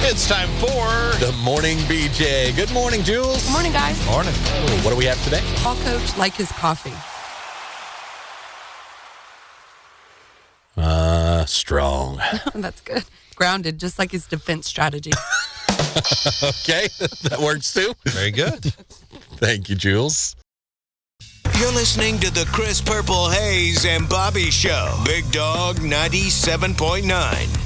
It's time for The Morning BJ. Good morning, Jules. Good morning, guys. Morning. Oh, what do we have today? Call coach like his coffee. Strong. That's good. Grounded, just like his defense strategy. Okay, that works too. Very good. Thank you, Jules. You're listening to the Chris Purple Hayes and Bobby Show. Big Dog 97.9.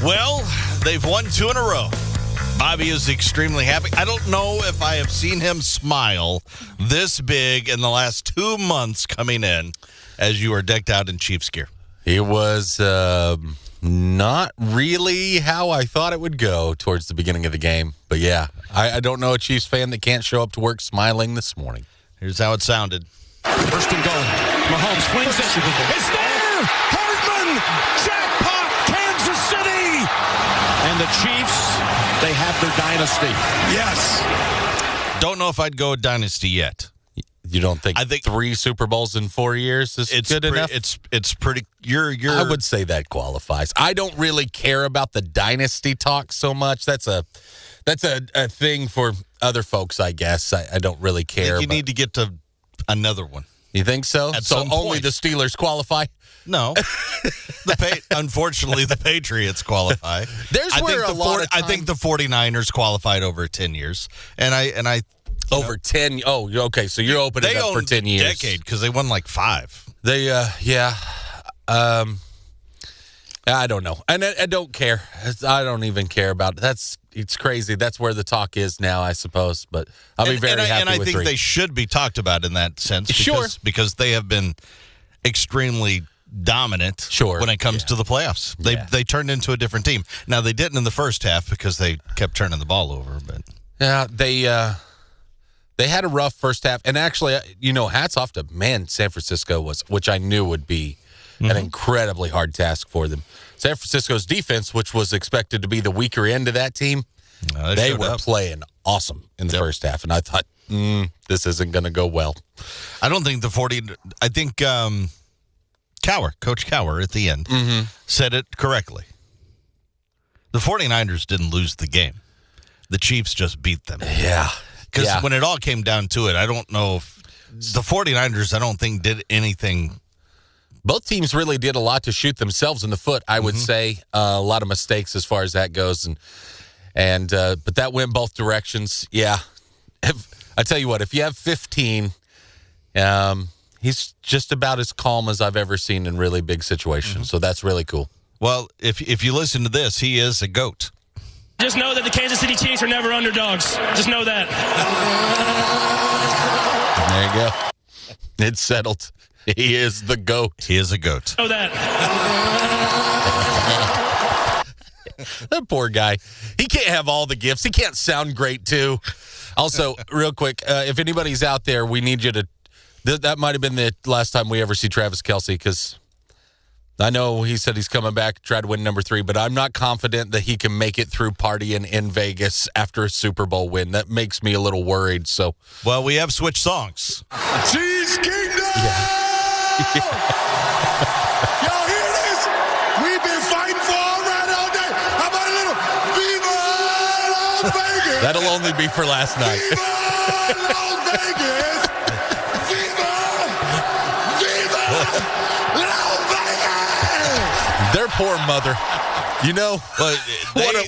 Well, they've won 2 in a row. Bobby is extremely happy. I don't know if I have seen him smile this big in the last 2 months coming in as you are decked out in Chiefs gear. It was not really how I thought it would go towards the beginning of the game. But yeah, I don't know a Chiefs fan that can't show up to work smiling this morning. Here's how it sounded. First and goal. Mahomes flings it. It's there! Hardman! Jackpot! Kansas City! And the Chiefs, they have their dynasty. Yes. Don't know if I'd go dynasty yet. You don't think, I think 3 Super Bowls in 4 years is good enough? It's pretty. You're. I would say that qualifies. I don't really care about the dynasty talk so much. That's a thing for other folks, I guess. I don't really care. I think you need to get to another one. You think so? At So some only point. the Steelers qualify? No. Unfortunately, the Patriots qualify. There's where a lot of I think the 49ers qualified over 10 years. And I over 10. Oh, okay. So you're opening up for 10 years. Decade because they won like 5. They, yeah. I don't know. And I don't care. I don't even care about it. It's crazy. That's where the talk is now, I suppose. But I'll be very happy and I with think 3. they should be talked about in that sense. Sure. Because they have been extremely dominant when it comes to the playoffs. They turned into a different team. Now, they didn't in the first half because they kept turning the ball over. But yeah, they had a rough first half. And actually, hats off to, San Francisco which I knew would be an incredibly hard task for them. San Francisco's defense, which was expected to be the weaker end of that team, they were playing awesome in the first half. And I thought, this isn't going to go well. I don't think I think Coach Cower at the end said it correctly. The 49ers didn't lose the game. The Chiefs just beat them. Yeah. Because when it all came down to it, I don't know if the 49ers, I don't think, did anything. Both teams really did a lot to shoot themselves in the foot, I would say. A lot of mistakes as far as that goes. But that went both directions. Yeah. I tell you what, if you have 15, he's just about as calm as I've ever seen in really big situations. So that's really cool. Well, if you listen to this, he is a GOAT. Just know that the Kansas City Chiefs are never underdogs. Just know that. There you go. It's settled. He is the GOAT. He is a GOAT. Know that. That poor guy. He can't have all the gifts. He can't sound great, too. Also, real quick, if anybody's out there, we need you to that might have been the last time we ever see Travis Kelce, because I know he said he's coming back, try to win number 3, but I'm not confident that he can make it through partying in Vegas after a Super Bowl win. That makes me a little worried. So, well, we have switched songs. Cheese Kingdom! Yeah. Y'all hear this? We've been fighting for all right all day. How about a little Viva Las Vegas? That'll only be for last night. Viva Las Vegas! Viva! Las Vegas! Their poor mother.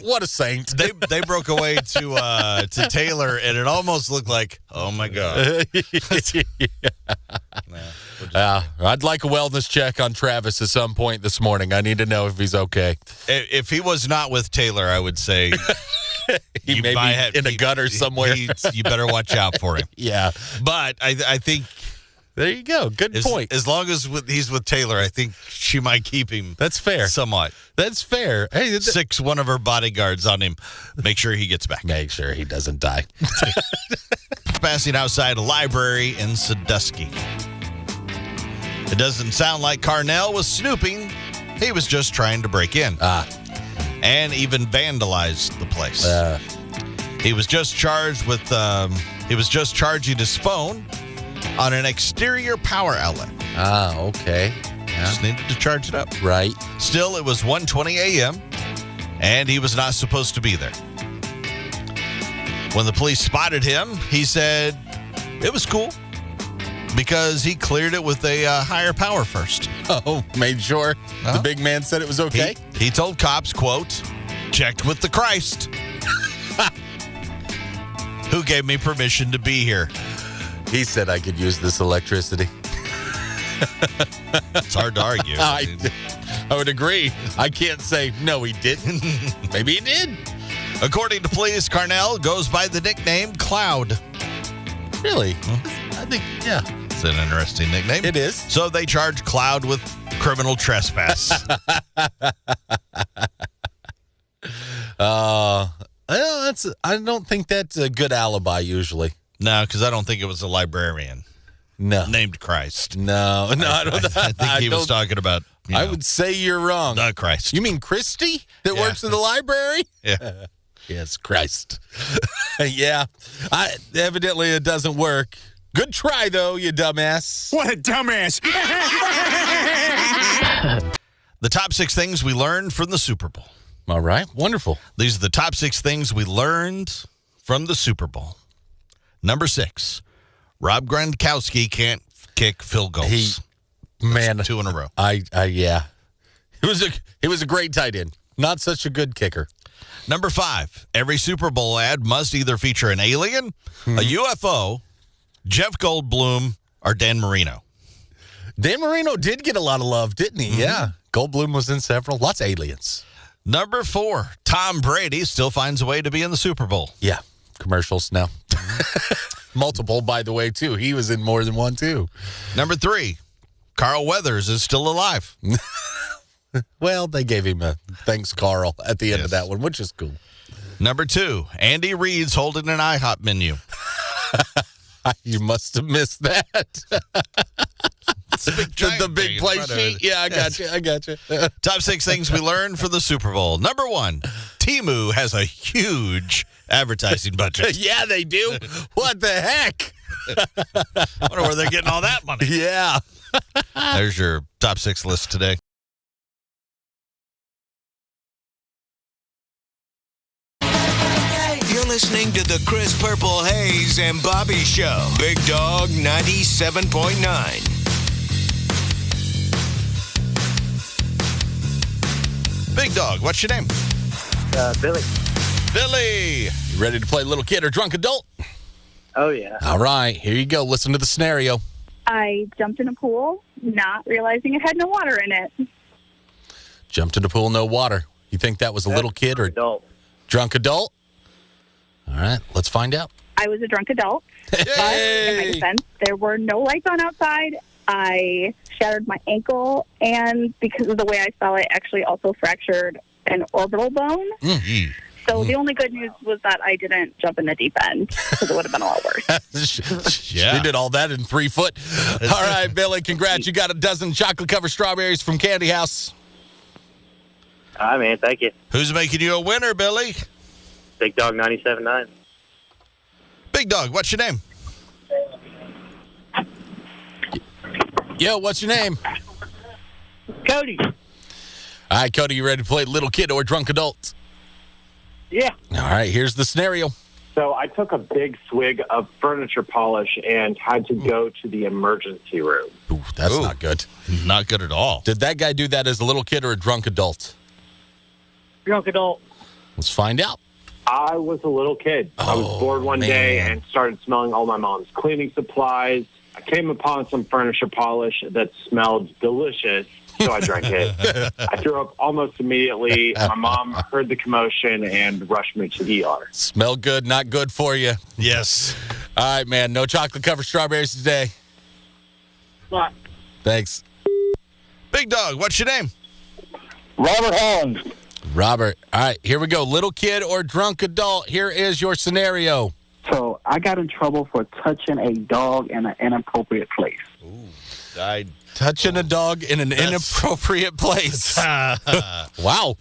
What a saint. They broke away to Taylor, and it almost looked like, oh, my God. I'd like a wellness check on Travis at some point this morning. I need to know if he's okay. If he was not with Taylor, I would say he may be in a gutter somewhere. You better watch out for him. Yeah. But I think there you go. Good point. As long as he's with Taylor, I think she might keep him. That's fair. Somewhat. That's fair. Hey, one of her bodyguards on him. Make sure he gets back. Make sure he doesn't die. Passing outside a library in Sandusky. It doesn't sound like Carnell was snooping. He was just trying to break in. And even vandalized the place. He was just charged with, charging his phone on an exterior power outlet. Okay. Yeah. Just needed to charge it up. Right. Still, it was 1:20 a.m., and he was not supposed to be there. When the police spotted him, he said it was cool because he cleared it with a higher power first. Oh, made sure the big man said it was okay? He told cops, quote, checked with the Christ, who gave me permission to be here. He said I could use this electricity. It's hard to argue. I would agree. I can't say, no, he didn't. Maybe he did. According to police, Carnell goes by the nickname Cloud. Really? I think, yeah. It's an interesting nickname. It is. So they charge Cloud with criminal trespass. I don't think that's a good alibi usually. No, because I don't think it was a librarian. No. Named Christ. No, I don't. I think he was talking about, I would say you're wrong. The Christ. You mean Christy that works in the library? Yeah. Yes, Christ. Yeah. Evidently it doesn't work. Good try, though, you dumbass. What a dumbass. The top 6 things we learned from the Super Bowl. All right. Wonderful. These are the top 6 things we learned from the Super Bowl. Number 6, Rob Gronkowski can't kick field goals. Man, 2 in a row. Yeah. It was a great tight end. Not such a good kicker. Number 5, every Super Bowl ad must either feature an alien, a UFO, Jeff Goldblum, or Dan Marino. Dan Marino did get a lot of love, didn't he? Mm-hmm. Yeah. Goldblum was in several. Lots of aliens. Number 4, Tom Brady still finds a way to be in the Super Bowl. Yeah. Commercials now. Multiple, by the way, too. He was in more than one, too. Number 3, Carl Weathers is still alive. Well, they gave him a thanks, Carl, at the end of that one, which is cool. Number 2, Andy Reid's holding an IHOP menu. You must have missed that. The big play sheet. Yeah, I got you. Top 6 things we learned from the Super Bowl. Number 1, Temu has a huge advertising budget. Yeah, they do. What the heck? I wonder where they're getting all that money. Yeah. There's your top 6 list today. You're listening to the Chris Purple Hayes and Bobby Show. Big Dog 97.9. Big Dog, what's your name? Billy. Billy. You ready to play little kid or drunk adult? Oh, yeah. All right, here you go. Listen to the scenario. I jumped in a pool, not realizing it had no water in it. Jumped in a pool, no water. You think that was a little kid or adult? Drunk adult? All right, let's find out. I was a drunk adult, but in my defense, there were no lights on outside. I shattered my ankle, and because of the way I fell, I actually also fractured an orbital bone. Mm-hmm. So the only good news was that I didn't jump in the deep end, because it would have been a lot worse. Yeah. You did all that in 3 foot. All right, Billy, congrats. You got a dozen chocolate-covered strawberries from Candy House. All right, man. Thank you. Who's making you a winner, Billy? Big Dog 97.9. Big Dog, what's your name? Yo, what's your name? Cody. All right, Cody, you ready to play little kid or drunk adult? Yeah. All right, here's the scenario. So I took a big swig of furniture polish and had to go to the emergency room. Ooh, that's not good. Not good at all. Did that guy do that as a little kid or a drunk adult? Drunk adult. Let's find out. I was a little kid. I was bored one day and started smelling all my mom's cleaning supplies. I came upon some furniture polish that smelled delicious, so I drank it. I threw up almost immediately. My mom heard the commotion and rushed me to the ER. Smell good, not good for you. Yes. All right, man. No chocolate-covered strawberries today. What? Thanks. Big Dog, what's your name? Robert Holland. Robert. All right, here we go. Little kid or drunk adult. Here is your scenario. So I got in trouble for touching a dog in an inappropriate place. Ooh, touching a dog in an inappropriate place. Wow.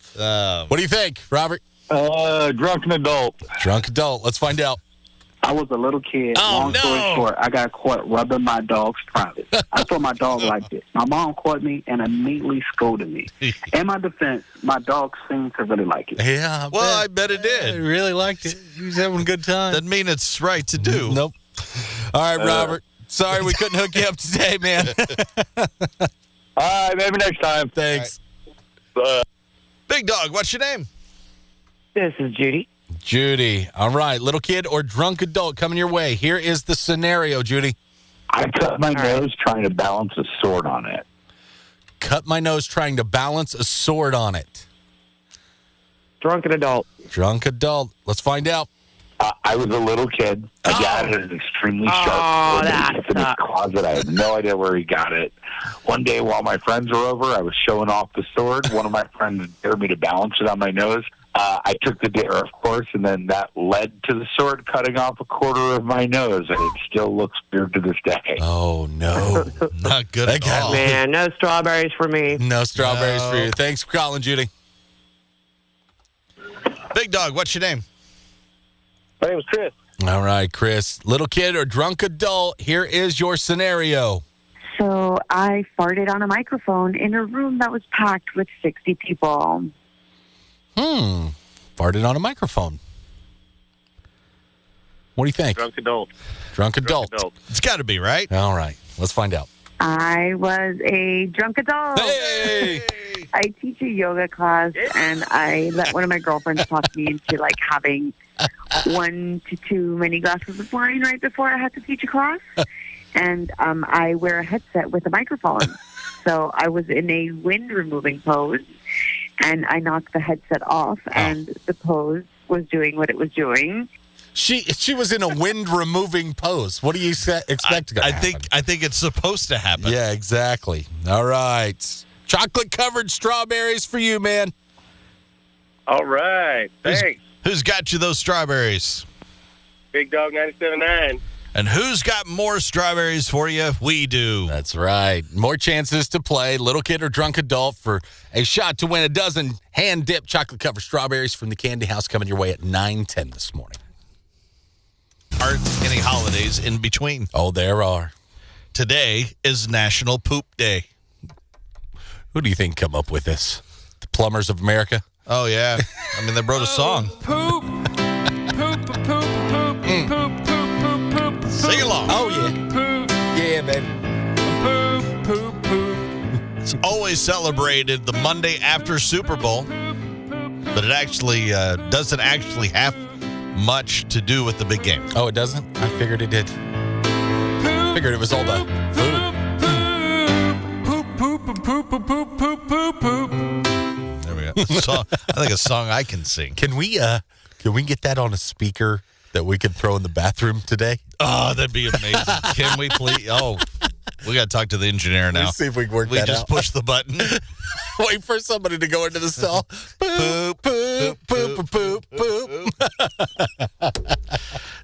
What do you think, Robert? Drunken adult. Drunk adult. Let's find out. I was a little kid. Long story short, I got caught rubbing my dog's private. I thought my dog liked it. My mom caught me and immediately scolded me. In my defense, my dog seemed to really like it. Yeah. I bet it did. He really liked it. He was having a good time. Doesn't mean it's right to do. Nope. All right, Robert. Sorry we couldn't hook you up today, man. All right, maybe next time. Thanks. Big Dog, what's your name? This is Judy. Judy. All right, little kid or drunk adult coming your way. Here is the scenario, Judy. I cut my nose trying to balance a sword on it. Cut my nose trying to balance a sword on it. Drunken adult. Drunk adult. Let's find out. I was a little kid. My dad had an extremely sharp sword that he kept in his closet. I had no idea where he got it. One day while my friends were over, I was showing off the sword. One of my friends dared me to balance it on my nose. I took the dare, of course, and then that led to the sword cutting off a quarter of my nose, and it still looks weird to this day. Oh, no. Not good at all. Man, no strawberries for me. No strawberries for you. Thanks for calling, Judy. Big Dog, what's your name? My name is Chris. All right, Chris. Little kid or drunk adult, here is your scenario. So I farted on a microphone in a room that was packed with 60 people. Farted on a microphone. What do you think? Drunk adult. Drunk adult. It's got to be, right? All right. Let's find out. I was a drunk adult. Hey! I teach a yoga class, and I let one of my girlfriends talk me into like having 1 to 2 many glasses of wine right before I had to teach a class. And I wear a headset with a microphone. So I was in a wind removing pose, and I knocked the headset off, and the pose was doing what it was doing. She was in a wind removing pose. What do you expect to happen? I think it's supposed to happen. Yeah, exactly. All right. Chocolate covered strawberries for you, man. All right. Thanks. Who's got you those strawberries? Big Dog 97.9. And who's got more strawberries for you? We do. That's right. More chances to play little kid or drunk adult for a shot to win a dozen hand-dipped chocolate-covered strawberries from the Candy House coming your way at 9:10 this morning. Aren't any holidays in between? Oh, there are. Today is National Poop Day. Who do you think come up with this? The Plumbers of America? Oh, yeah. I mean, they wrote a song. Poop. Poop, poop, poop, poop, poop, poop, poop. Sing along. Oh, yeah. Poop. Yeah, baby. Poop, poop, poop. It's always celebrated the Monday after Super Bowl, but it actually doesn't actually have much to do with the big game. Oh, it doesn't? I figured it did. Figured it was all the food. Poop, poop, poop, poop, poop, poop, poop, poop. There we go. I think a song I can sing. Can we get that on a speaker that we could throw in the bathroom today? Oh, that'd be amazing. Can we please? Oh, we got to talk to the engineer now. Let's see if we can work that out. We just push the button. Wait for somebody to go into the stall. Poop, poop, poop, poop, poop.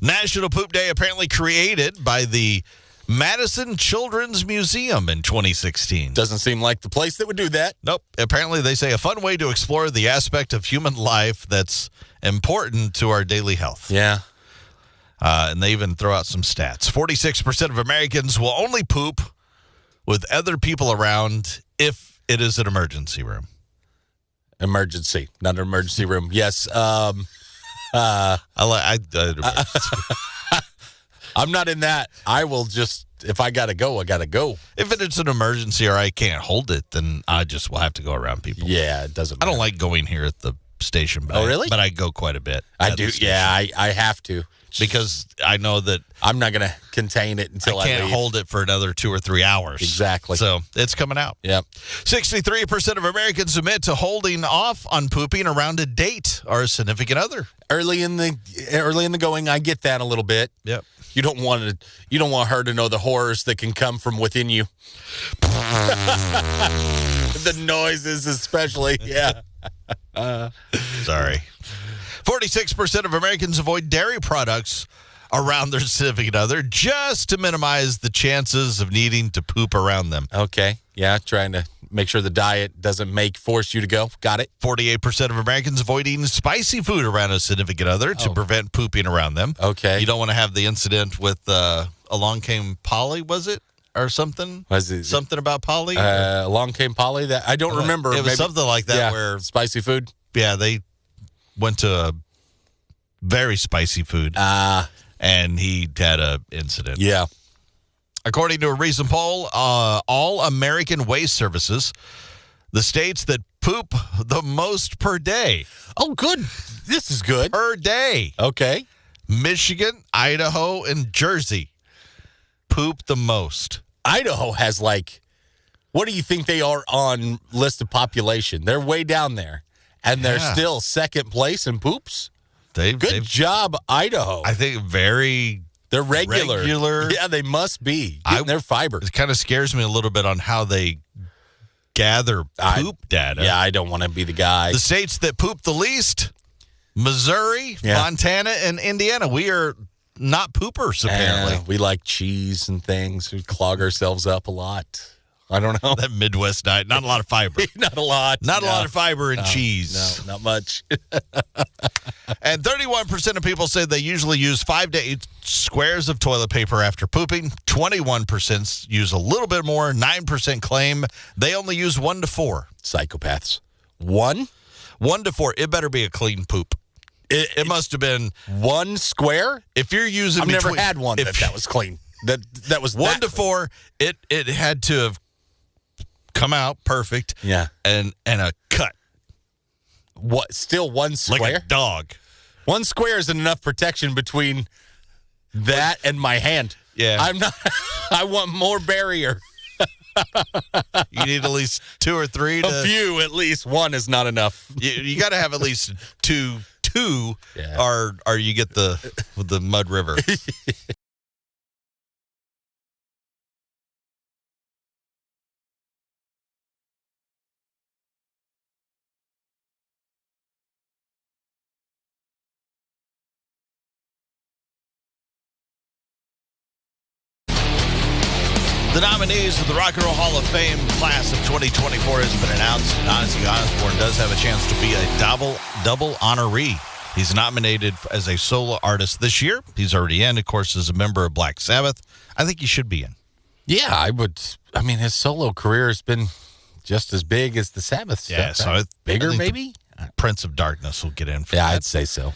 National Poop Day apparently created by the Madison Children's Museum in 2016. Doesn't seem like the place that would do that. Nope. Apparently, they say a fun way to explore the aspect of human life that's important to our daily health. Yeah. And they even throw out some stats. 46% of Americans will only poop with other people around if it is an emergency room. Emergency, not an emergency room. Yes. I'm not in that. I will just, if I got to go, I got to go. If it's an emergency or I can't hold it, then I just will have to go around people. Yeah, it doesn't matter. I don't like going here at the station. But really? But I go quite a bit. I do. Yeah, I have to. Because I know that I'm not going to contain it until I can't hold it for another 2 or 3 hours. Exactly. So it's coming out. Yep. 63% of Americans admit to holding off on pooping around a date or a significant other. Early in the going, I get that a little bit. Yep. You don't want her to know the horrors that can come from within you. The noises, especially. Yeah. Sorry. 46% of Americans avoid dairy products around their significant other just to minimize the chances of needing to poop around them. Okay. Yeah, trying to make sure the diet doesn't force you to go. Got it. 48% of Americans avoid eating spicy food around a significant other to prevent pooping around them. Okay. You don't want to have the incident with Along Came Polly, was it? Or something? Was it something about Polly? Along Came Polly? That I don't remember. It was something like that where spicy food. Yeah, they went to a very spicy food. And he had an incident. Yeah. According to a recent poll, All American Waste Services, the states that poop the most per day. Oh, good. This is good. Per day. Okay. Michigan, Idaho, and Jersey poop the most. Idaho has what do you think they are on list of population? They're way down there. And they're still second place in poops. Good job, Idaho. I think they're regular. Yeah, they must be getting their fiber. It kind of scares me a little bit on how they gather poop data. Yeah, I don't want to be the guy. The states that poop the least, Missouri, Montana, and Indiana. We are not poopers, apparently. We like cheese and things. We clog ourselves up a lot. I don't know. That Midwest diet, not a lot of fiber. Not a lot. Not a lot of fiber in cheese. No, not much. And 31% of people say they usually use 5 to 8 squares of toilet paper after pooping. 21% use a little bit more. 9% claim they only use 1 to 4. Psychopaths. 1? 1 to 4. It better be a clean poop. It must have been 1 square? If you're using I've never had one that was clean. That was 1 to 4. It had to have come out perfect. Yeah. And a cut. What? Still 1 square? Like a dog. 1 square isn't enough protection between that and my hand. Yeah. I'm not. I want more barrier. You need at least 2 or 3. A few, at least. 1 is not enough. You got to have at least 2. Or you get the mud river. The nominees for the Rock and Roll Hall of Fame class of 2024 has been announced. Ozzy Osbourne does have a chance to be a double honoree. He's nominated as a solo artist this year. He's already in, of course, as a member of Black Sabbath. I think he should be in. Yeah, I would. I mean, his solo career has been just as big as the Sabbath stuff. Yeah, so right? Bigger, maybe? Prince of Darkness will get in for that. I'd say so.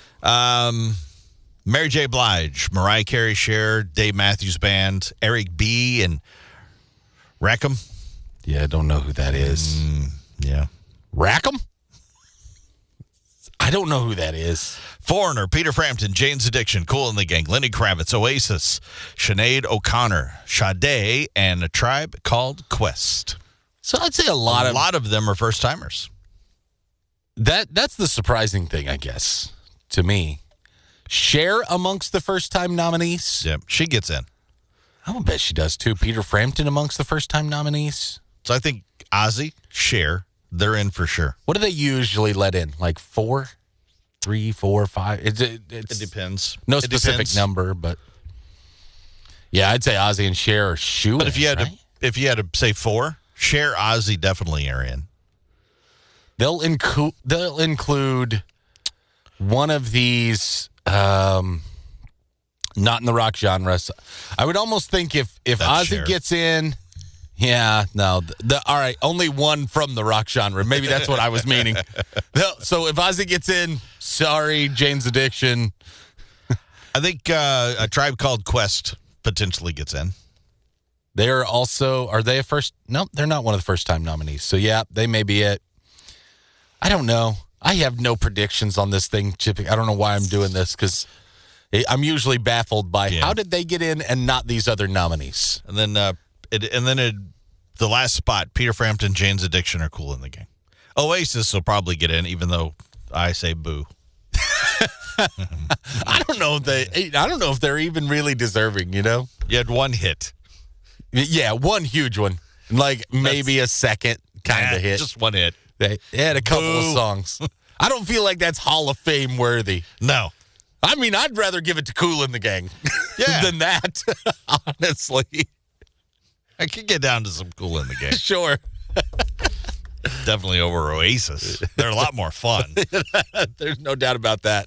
Mary J. Blige, Mariah Carey, Cher, Dave Matthews Band, Eric B. and Rackham. Yeah, I don't know who that is. Yeah. Rackham? I don't know who that is. Foreigner, Peter Frampton, Jane's Addiction, Kool and the Gang, Lenny Kravitz, Oasis, Sinead O'Connor, Sade, and A Tribe Called Quest. So I'd say a lot of them are first-timers. That's the surprising thing, I guess, to me. Cher amongst the first-time nominees? Yeah, she gets in. I would bet she does, too. Peter Frampton amongst the first-time nominees? So I think Ozzy, Cher, they're in for sure. What do they usually let in? Like 4? 3, 4, 5? It depends. No specific number, but yeah, I'd say Ozzy and Cher are shoo-ins. But if you had to say 4, Cher, Ozzy definitely are in. They'll include one of these not in the rock genre. So I would almost think if Ozzy Cher gets in, yeah, no. All right, only one from the rock genre. Maybe that's what I was meaning. So if Ozzy gets in, sorry, Jane's Addiction. I think A Tribe Called Quest potentially gets in. They're also, are they a first? No, they're not one of the first-time nominees. So, yeah, they may be it. I don't know. I have no predictions on this thing, Chippy. I don't know why I'm doing this because I'm usually baffled by how did they get in and not these other nominees? And then the last spot, Peter Frampton, Jane's Addiction are Kool in the Gang. Oasis will probably get in, even though I say boo. I don't know if they're even really deserving, you know? You had one hit. Yeah, one huge one. Like maybe a second kind of hit. Just one hit. They had a couple of songs. I don't feel like that's Hall of Fame worthy. No. I mean, I'd rather give it to Kool in the Gang than that, honestly. I could get down to some Kool in the Gang. Sure. Definitely over Oasis. They're a lot more fun. There's no doubt about that.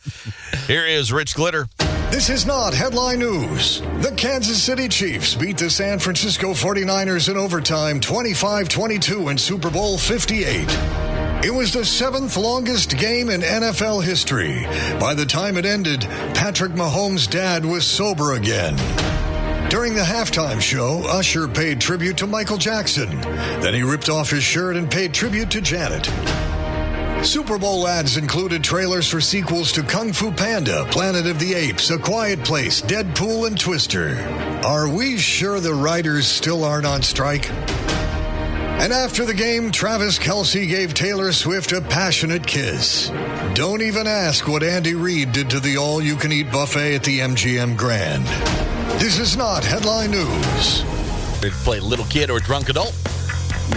Here is Rich Glitter. This is not headline news. The Kansas City Chiefs beat the San Francisco 49ers in overtime 25-22 in Super Bowl 58. It was the 7th longest game in NFL history. By the time it ended, Patrick Mahomes' dad was sober again. During the halftime show, Usher paid tribute to Michael Jackson. Then he ripped off his shirt and paid tribute to Janet. Super Bowl ads included trailers for sequels to Kung Fu Panda, Planet of the Apes, A Quiet Place, Deadpool, and Twister. Are we sure the writers still aren't on strike? And after the game, Travis Kelce gave Taylor Swift a passionate kiss. Don't even ask what Andy Reid did to the all-you-can-eat buffet at the MGM Grand. This is not headline news. Ready to play little kid or drunk adult?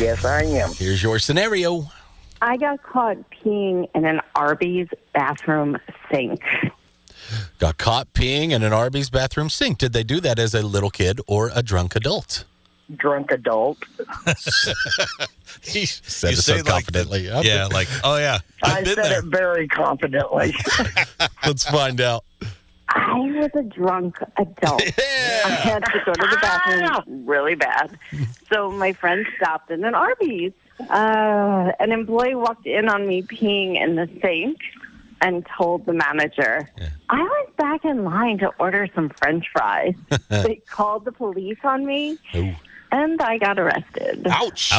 Yes, I am. Here's your scenario. I got caught peeing in an Arby's bathroom sink. Got caught peeing in an Arby's bathroom sink. Did they do that as a little kid or a drunk adult? Drunk adult. He said it so confidently. oh yeah. I said it very confidently. Let's find out. I was a drunk adult. Yeah. I had to go to the bathroom really bad. So my friend stopped in an Arby's. An employee walked in on me peeing in the sink and told the manager, I was back in line to order some French fries. They called the police on me. Ooh. And I got arrested. Ouch.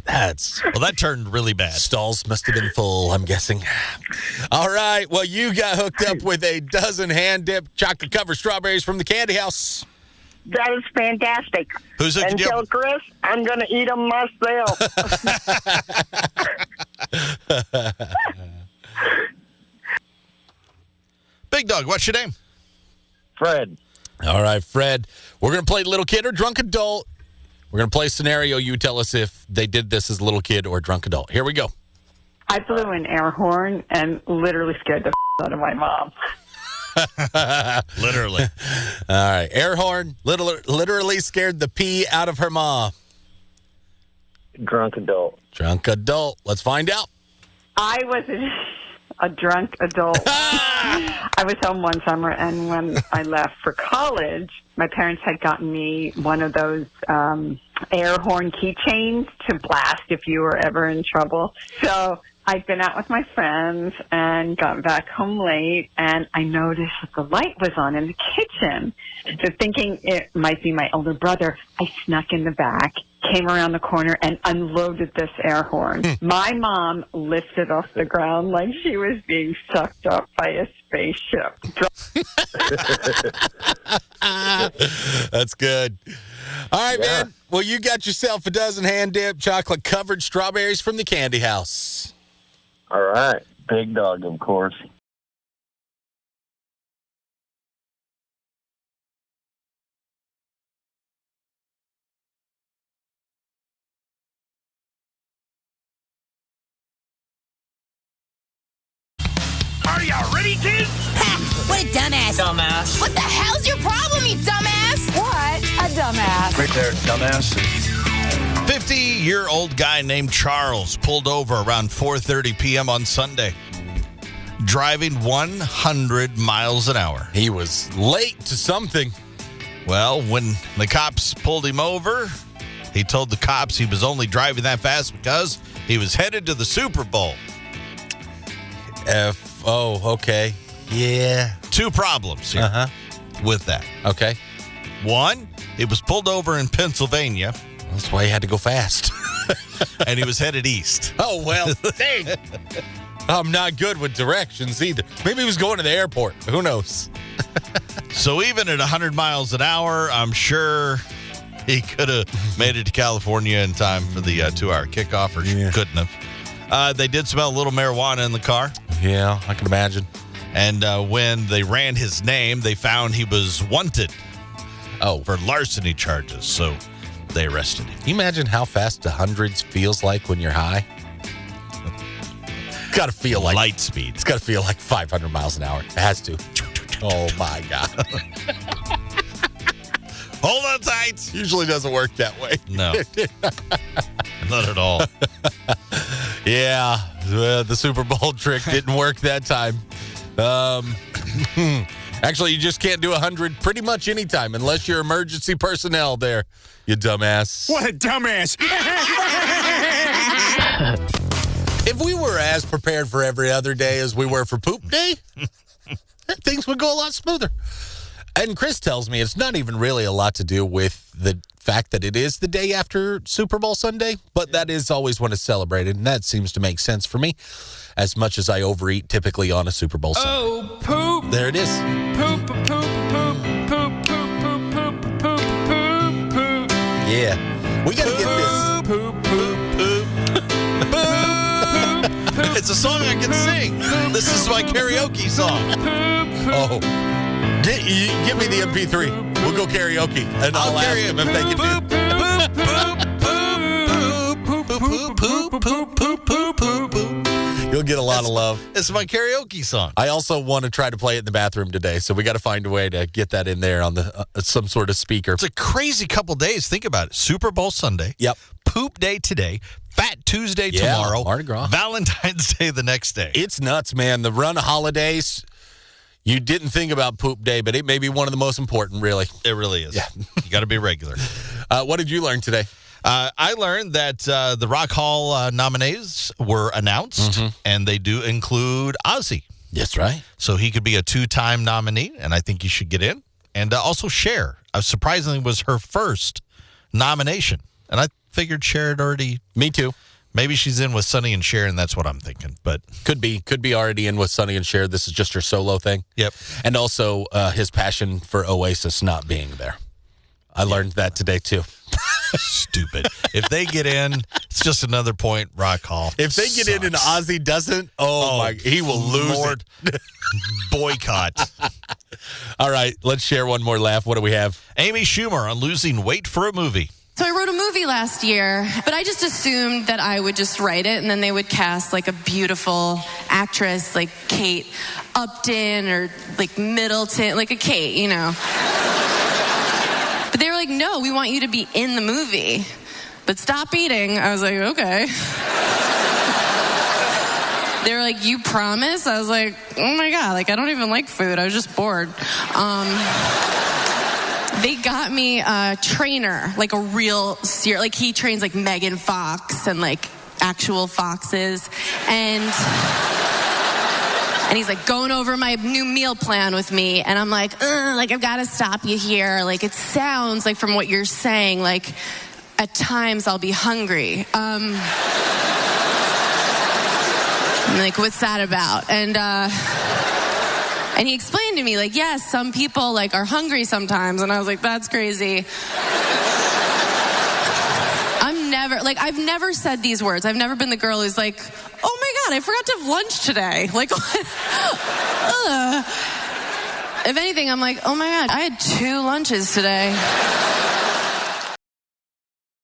That turned really bad. Stalls must have been full, I'm guessing. All right. Well, you got hooked up with a dozen hand-dipped chocolate-covered strawberries from the Candy House. That is fantastic. Who's hooked you up? Chris, I'm going to eat them myself. Big Dog, what's your name? Fred. All right, Fred. We're going to play little kid or drunk adult. We're going to play a scenario. You tell us if they did this as little kid or drunk adult. Here we go. I blew an air horn and literally scared the out of my mom. Literally. All right. Air horn literally scared the pee out of her mom. Drunk adult. Drunk adult. Let's find out. I was a drunk adult. I was home one summer, and when I left for college, my parents had gotten me one of those air horn keychains to blast if you were ever in trouble. So I'd been out with my friends and got back home late, and I noticed that the light was on in the kitchen. So thinking it might be my older brother, I snuck in the back, came around the corner, and unloaded this air horn. My mom lifted off the ground like she was being sucked up by a spaceship. That's good. All right, man. Well, you got yourself a dozen hand-dipped chocolate-covered strawberries from the Candy House. All right. Big Dog, of course. Are you ready, kids? Ha! What a dumbass. Dumbass. What the hell's your problem, you dumbass? What a dumbass. Right there, dumbass. 50-year-old guy named Charles pulled over around 4:30 p.m. on Sunday, driving 100 miles an hour. He was late to something. Well, when the cops pulled him over, he told the cops he was only driving that fast because he was headed to the Super Bowl. Okay. Yeah. Two problems here with that. Okay. One, it was pulled over in Pennsylvania. That's why he had to go fast. And he was headed east. Oh, well, dang. I'm not good with directions either. Maybe he was going to the airport. Who knows? So even at 100 miles an hour, I'm sure he could have made it to California in time for the 2-hour kickoff, or couldn't have. They did smell a little marijuana in the car. Yeah, I can imagine. And when they ran his name, they found he was wanted for larceny charges. So they arrested him. Can you imagine how fast the hundreds feels like when you're high? It's got to feel like light speed. It's got to feel like 500 miles an hour. It has to. Oh, my God. Hold on tight. Usually doesn't work that way. No. Not at all. Yeah, the Super Bowl trick didn't work that time. Actually, you just can't do 100 pretty much any time unless you're emergency personnel there, you dumbass. What a dumbass. If we were as prepared for every other day as we were for poop day, things would go a lot smoother. And Chris tells me it's not even really a lot to do with the fact that it is the day after Super Bowl Sunday, but that is always when it's celebrated, and that seems to make sense for me, as much as I overeat typically on a Super Bowl Sunday. Oh, poop. There it is. Poop, poop, poop, poop, poop, poop, poop, poop, poop, poop. Yeah. We got to get this. Poop, poop, poop. It's a song I can sing. This is my karaoke song. Oh. Give me the MP3. We'll go karaoke, and I'll ask them if they can do You'll get a lot of love. It's my karaoke song. I also want to try to play it in the bathroom today, so we got to find a way to get that in there on the some sort of speaker. It's a crazy couple days. Think about it. Super Bowl Sunday. Yep. Poop Day today. Fat Tuesday tomorrow. Mardi Gras. Valentine's Day the next day. It's nuts, man. The run of holidays. You didn't think about Poop Day, but it may be one of the most important, really. It really is. Yeah. You got to be regular. What did you learn today? I learned that the Rock Hall nominees were announced, and they do include Ozzy. That's right. So he could be a 2-time nominee, and I think he should get in. And also Cher. Surprisingly, was her first nomination. And I figured Cher had already... Me too. Maybe she's in with Sonny and Cher, and that's what I'm thinking. But could be already in with Sonny and Cher. This is just her solo thing. Yep. And also his passion for Oasis not being there. I learned that today too. Stupid. If they get in, it's just another point. Rock Hall. If they get in and Ozzy doesn't, my, he will lose it. Boycott. All right, let's share one more laugh. What do we have? Amy Schumer on losing weight for a movie. So I wrote a movie last year, but I just assumed that I would just write it and then they would cast like a beautiful actress like Kate Upton or like Middleton, like a Kate, you know. But they were like, no, we want you to be in the movie. But stop eating. I was like, okay. They were like, you promise? I was like, oh my God, like I don't even like food. I was just bored. They got me a trainer, like a real, like he trains like Megan Fox and like actual foxes. And he's like going over my new meal plan with me. And I'm like I've got to stop you here. Like it sounds like from what you're saying, like at times I'll be hungry. I'm like, what's that about? And he explained to me, like, yes, some people, like, are hungry sometimes. And I was like, that's crazy. I've never said these words. I've never been the girl who's like, oh, my God, I forgot to have lunch today. Like, if anything, I'm like, oh, my God, I had 2 lunches today.